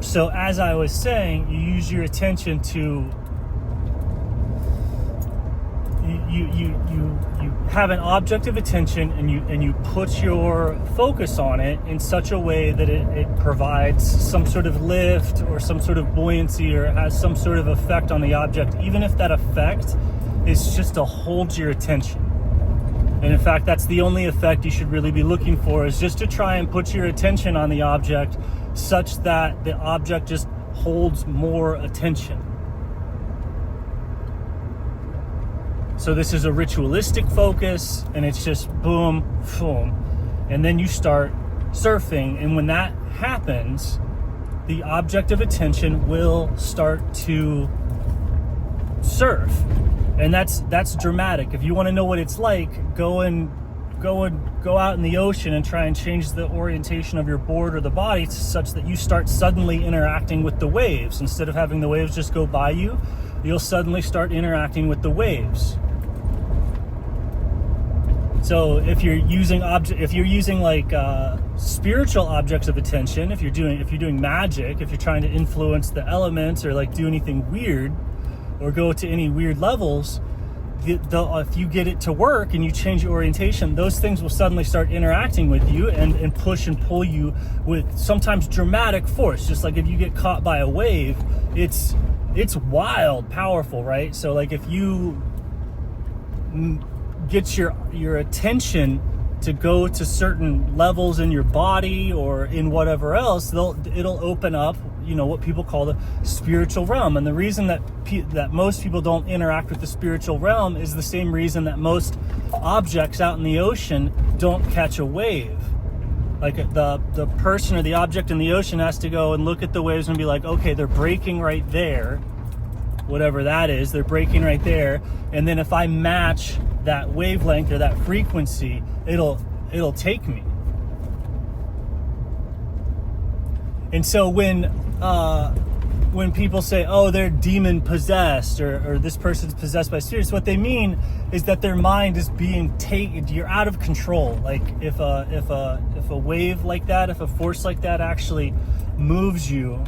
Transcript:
So as I was saying, you use your attention to you have an object of attention, and you put your focus on it in such a way that it provides some sort of lift or some sort of buoyancy, or has some sort of effect on the object, even if that effect is just to hold your attention. And in fact, that's the only effect you should really be looking for, is just to try and put your attention on the object such that the object just holds more attention. So this is a ritualistic focus, and it's just boom, boom. And then you start surfing, and when that happens, the object of attention will start to surf. And that's dramatic. If you want to know what it's like, go out in the ocean and try and change the orientation of your board or the body such that you start suddenly interacting with the waves. Instead of having the waves just go by you, you'll suddenly start interacting with the waves. So if you're using like spiritual objects of attention, if you're doing magic, if you're trying to influence the elements or like do anything weird or go to any weird levels, if you get it to work and you change your orientation, those things will suddenly start interacting with you and push and pull you with sometimes dramatic force. Just like if you get caught by a wave, it's wild, powerful, right? So like if you get your attention to go to certain levels in your body or in whatever else, it'll open up, what people call the spiritual realm. And the reason that most people don't interact with the spiritual realm is the same reason that most objects out in the ocean don't catch a wave. Like the person or the object in the ocean has to go and look at the waves and be like, okay, they're breaking right there, whatever that is, they're breaking right there. And then if I match that wavelength or that frequency, it'll take me. And so when people say, oh, they're demon possessed or this person's possessed by spirits, what they mean is that their mind is being taken. You're out of control. Like if a wave like that, if a force like that actually moves you